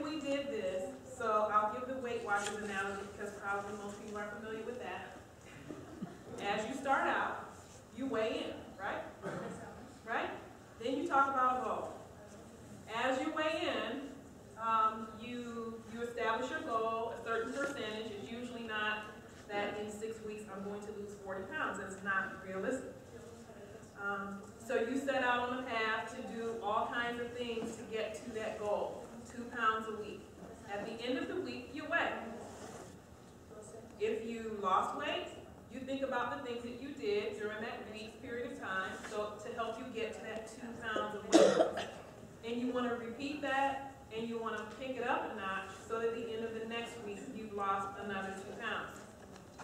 we did this, so I'll give the Weight Watchers analogy because probably most people are familiar with that. As you start out, you weigh in, right? Right? Then you talk about a goal. As you weigh in, you establish your goal, a certain percentage. It's usually not that in 6 weeks I'm going to lose 40 pounds. That's not realistic. So you set out on a path to do all kinds of things to get to that goal, 2 pounds a week. At the end of the week, you weigh. If you lost weight, you think about the things that you did during that week's period of time so to help you get to that 2 pounds of weight. And you want to repeat that, and you want to pick it up a notch so that at the end of the next week, you've lost another 2 pounds.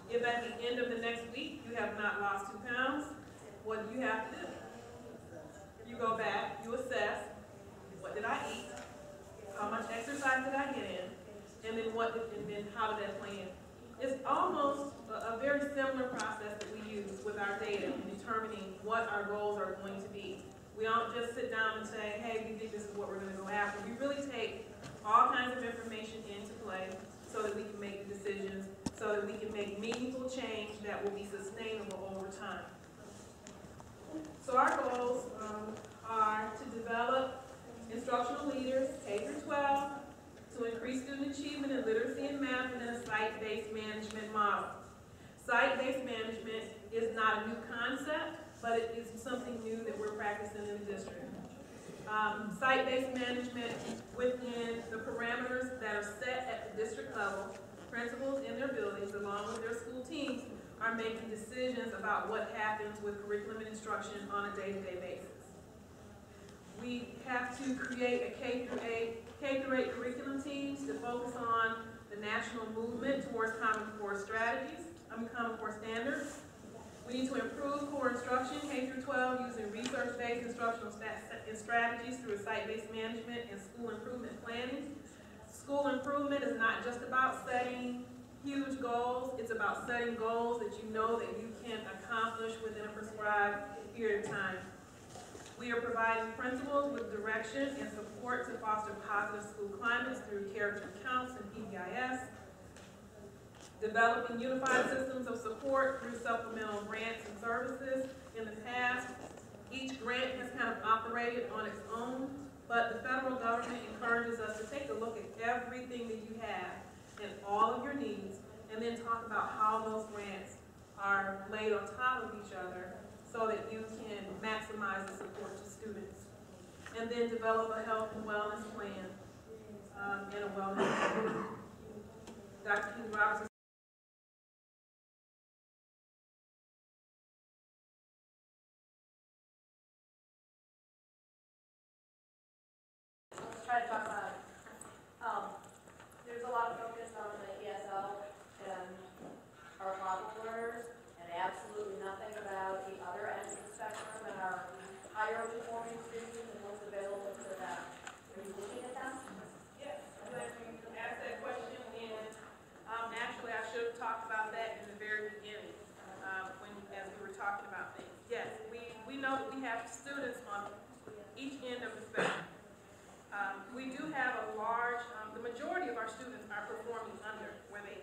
If at the end of the next week, you have not lost 2 pounds, what do you have to do? You go back, you assess, what did I eat? How much exercise did I get in? And then how did that play in? It's almost a very similar process that we use with our data in determining what our goals are going to be. We don't just sit down and say, hey, we think this is what we're going to go after. We really take all kinds of information into play so that we can make the decisions, so that we can make meaningful change that will be sustainable over time. So our goals are to develop instructional leaders, K through 12, to increase student achievement in literacy and math in a site-based management model. Site-based management is not a new concept, but it is something new that we're practicing in the district. Site-based management within the parameters that are set at the district level, principals in their buildings, along with their school teams, are making decisions about what happens with curriculum and instruction on a day-to-day basis. We have to create a K through 8 curriculum teams to focus on the national movement towards Common Core standards. We need to improve core instruction, K through 12, using research-based instructional strategies through site-based management and school improvement planning. School improvement is not just about setting huge goals, it's about setting goals that you know that you can accomplish within a prescribed period of time. We are providing principals with direction and support to foster positive school climates through character counts and PBIS. Developing unified systems of support through supplemental grants and services. In the past, each grant has kind of operated on its own, but the federal government encourages us to take a look at everything that you have and all of your needs, and then talk about how those grants are laid on top of each other so that you can maximize the support to students. And then develop a health and wellness plan and a wellness plan. Dr. Keely Roberts. Try to talk about there's a lot of focus on the ESL and our model learners, and absolutely nothing about the other end of the spectrum and our higher performing students and what's available to them. Are you looking at them? Yes, I'm glad you asked that question, and actually I should have talked about that in the very beginning as we were talking about things. Yes, we know that we have students on each end of the spectrum. We do have a large, the majority of our students are performing under where they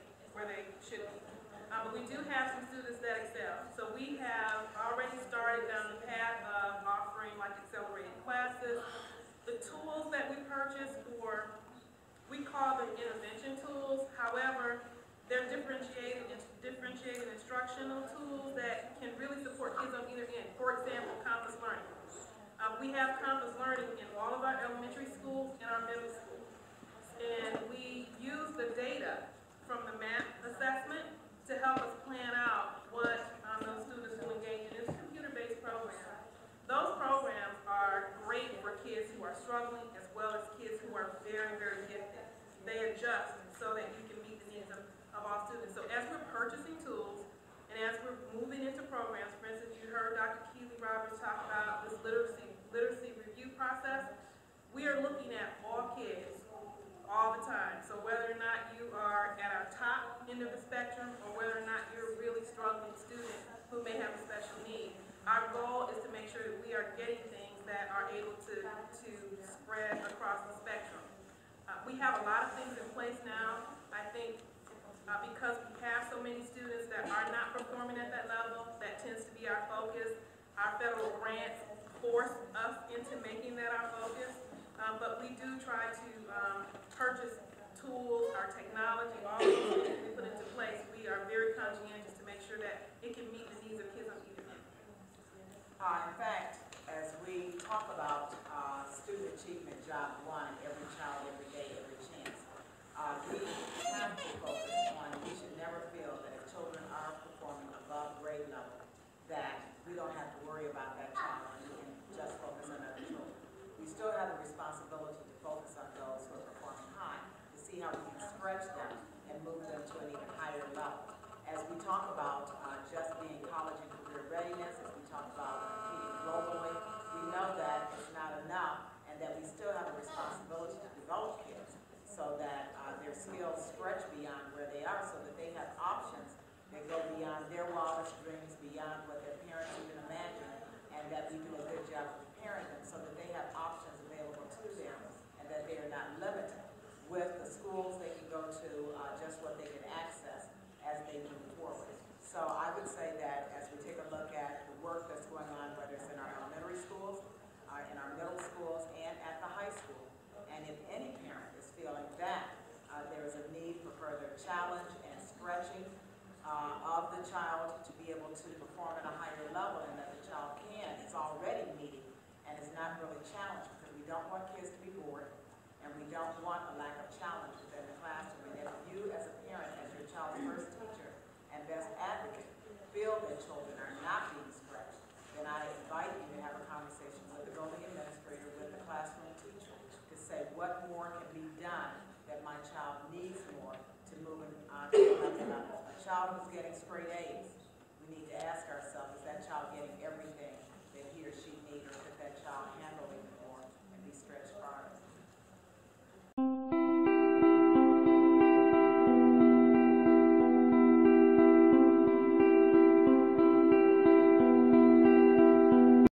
should be. But we do have some students that excel. So we have already started down the path of offering like accelerated classes. The tools that we purchase we call them intervention tools. However, they're differentiated instructional tools that can really support kids on either end. For example, Compass Learning. We have Compass Learning in all of our elementary schools and our middle schools. And we use the data from the math assessment to help us plan out what those students will engage in. It's a computer-based program. Those programs are great for kids who are struggling as well as kids who are very, very gifted. They adjust so that you can meet the needs of all students. So as we're purchasing tools and as we're moving into programs, for instance, you heard Dr. Keely Roberts talk about this literacy review process. We are looking at all kids all the time. So whether or not you are at our top end of the spectrum or whether or not you're a really struggling student who may have a special need, our goal is to make sure that we are getting things that are able to spread across the spectrum. We have a lot place now. I think because we have so many students that are not performing at that level, that tends to be our focus. Our federal grants force us into making that our focus, but we do try to purchase tools, our technology, all those things we put into place. We are very conscientious to make sure that it can meet the needs of kids on either end. In fact, as we talk about student achievement, job one, every child, every day, every chance, we have to focus on, we should never feel that if children are performing above grade level, that we don't have to worry about that child and we can just focus on other children. We still have the responsibility to focus on those who are performing high, to see how we can stretch them and move them to an even higher level. As we talk about just being college and career readiness, as we talk about competing globally, we know that it's not enough and that we still have a responsibility to develop kids so that their skills stretch beyond where they are, so that they have options that go beyond their wildest dreams, beyond what their parents even imagine, and that we do a good job of preparing them so that they have options available to them and that they are not limited with the schools they can go to, just what they can access as they move forward. So I would say that as we take a look at the work that's going on, whether it's in our elementary schools, in our middle schools, and at the high school, and if any parent is feeling that there is a need for further challenge and stretching of the child to be able to perform at a higher level, and that the child is already meeting and is not really challenged, because we don't want kids to be bored, and we don't want a lack of challenge within the classroom. And if you as a parent, as your child's first teacher and best advocate, feel that children are not being stretched, then I invite you to have a conversation with the building administrator, with the classroom teacher, to say what more can be done, that my child needs more to move to another level. A child who's getting straight A's